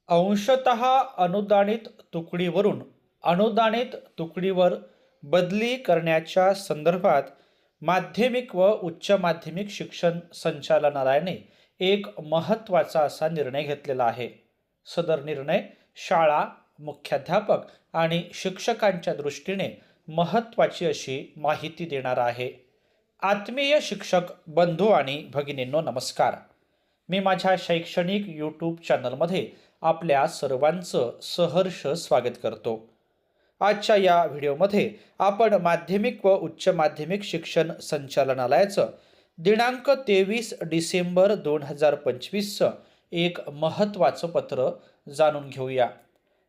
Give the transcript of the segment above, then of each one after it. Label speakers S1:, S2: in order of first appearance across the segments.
S1: अंशतः अनुदानित तुकडीवरून अनुदानित तुकडीवर बदली करण्याच्या संदर्भात माध्यमिक व उच्च माध्यमिक शिक्षण संचालनालयाने एक महत्त्वाचा असा निर्णय घेतलेला आहे. सदर निर्णय शाळा, मुख्याध्यापक आणि शिक्षकांच्या दृष्टीने महत्त्वाची अशी माहिती देणारा आहे. आत्मीय शिक्षक बंधू आणि भगिनींनो, नमस्कार. मी माझ्या शैक्षणिक यूट्यूब चॅनलमध्ये आपल्या सर्वांचं सहर्ष स्वागत करतो. आजच्या या व्हिडिओमध्ये आपण माध्यमिक व उच्च माध्यमिक शिक्षण संचालनालयाचं दिनांक 23 डिसेंबर 2025चं एक महत्त्वाचं पत्र जाणून घेऊया.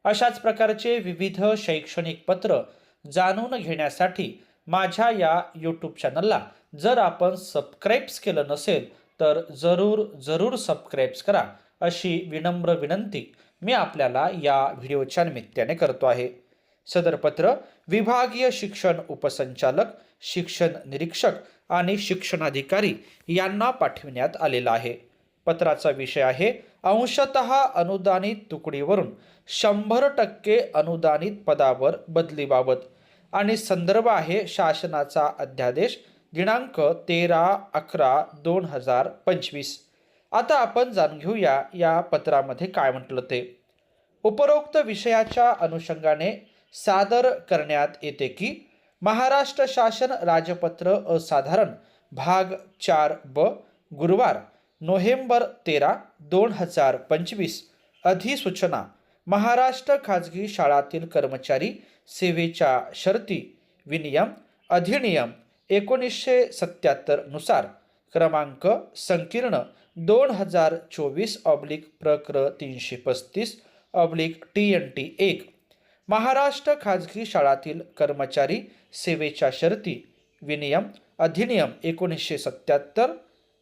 S1: अशाच प्रकारचे विविध शैक्षणिक पत्र जाणून घेण्यासाठी माझ्या या यूट्यूब चॅनलला जर आपण सबस्क्राईब्स केलं नसेल तर जरूर सबस्क्राईब्स करा, अशी विनम्र विनंती मी आपल्याला या व्हिडिओच्या निमित्ताने करतो आहे. सदर पत्र विभागीय शिक्षण उपसंचालक, शिक्षण निरीक्षक आणि शिक्षणाधिकारी यांना पाठविण्यात आलेला आहे. पत्राचा विषय आहे अंशतः अनुदानित तुकडीवरून 100% अनुदानित पदावर बदलीबाबत आणि संदर्भ आहे शासनाचा अध्यादेश दिनांक 13/11/2025. आता आपण जाणून घेऊया या पत्रामध्ये काय म्हटलं ते. उपरोक्त विषयाच्या अनुषंगाने सादर करण्यात येते की महाराष्ट्र शासन राजपत्र असाधारण भाग 4 गुरुवार नोव्हेंबर 13, 2025 अधिसूचना महाराष्ट्र खाजगी शाळातील कर्मचारी सेवेच्या शर्ती विनियम अधिनियम 1977 नुसार क्रमांक संकीर्ण 2024/प्रक्र 335/TNT 1 महाराष्ट्र खाजगी शाळातील कर्मचारी सेवेच्या शर्ती विनियम अधिनियम 1977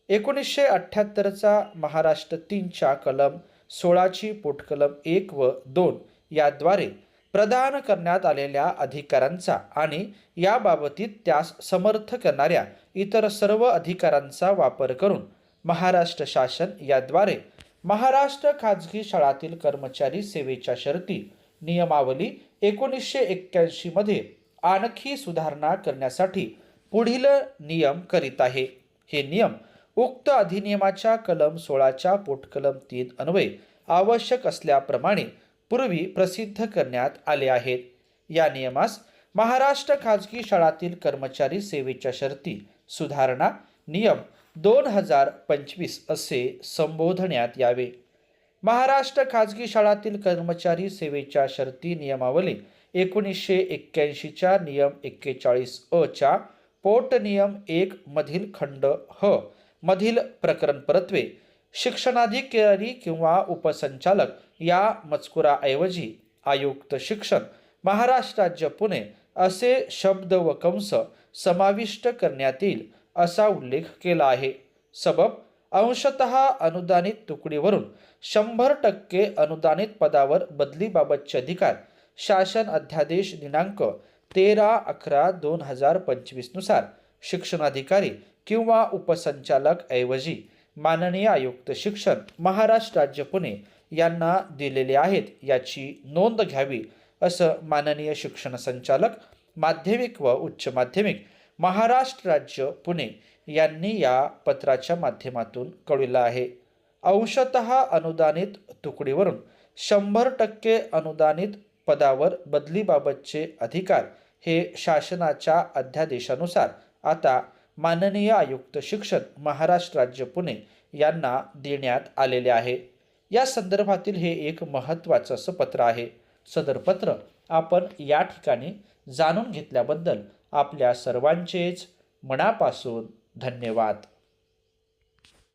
S1: 1978चा महाराष्ट्र 3च्या कलम 16ची पोटकलम 1 व 2 याद्वारे प्रदान करण्यात आलेल्या अधिकारांचा आणि याबाबतीत त्यास समर्थ करणाऱ्या इतर सर्व अधिकारांचा वापर करून महाराष्ट्र शासन याद्वारे महाराष्ट्र खाजगी शाळातील कर्मचारी सेवेच्या शर्ती नियमावली 1981 मध्ये आणखी सुधारणा करण्यासाठी पुढील नियम करीत आहे. हे नियम उक्त अधिनियमाच्या कलम 16च्या पोटकलम 3 अन्वये आवश्यक असल्याप्रमाणे पूर्वी प्रसिद्ध करण्यात आले आहेत. या नियमास महाराष्ट्र खाजगी शाळातील कर्मचारी सेवेच्या शर्ती सुधारणा नियम 2025 असे संबोधण्यात यावे. महाराष्ट्र खाजगी शाळातील कर्मचारी सेवेच्या शर्ती नियमावली 1981च्या नियम 41 च्या पोट नियम 1 मधील खंड ह मधील प्रकरण परत्वे शिक्षणाधिकारी किंवा उपसंचालक या मजकुराऐवजी आयुक्त शिक्षण महाराष्ट्र राज्य पुणे असे शब्द व कंस समाविष्ट करण्यात येईल असा उल्लेख केला आहे. सबब अंशतः अनुदानित तुकडीवरून 100% अनुदानित पदावर बदलीबाबतचे अधिकार शासन अध्यादेश दिनांक 13/11/2025 नुसार शिक्षणाधिकारी किंवा उपसंचालक ऐवजी माननीय आयुक्त शिक्षण महाराष्ट्र राज्य पुणे यांना दिलेले आहेत याची नोंद घ्यावी, असं माननीय शिक्षण संचालक माध्यमिक व उच्च माध्यमिक महाराष्ट्र राज्य पुणे यांनी या पत्राच्या माध्यमातून कळविलं आहे. अंशतः अनुदानित तुकडीवरून 100% अनुदानित पदावर बदलीबाबतचे अधिकार हे शासनाच्या अध्यादेशानुसार आता माननीय आयुक्त शिक्षण महाराष्ट्र राज्य पुणे यांना देण्यात आलेले आहे. या संदर्भातील हे एक महत्त्वाचं असं पत्र आहे. सदर पत्र आपण या ठिकाणी जाणून घेतल्याबद्दल आपल्या सर्वांचेच मनापासून धन्यवाद.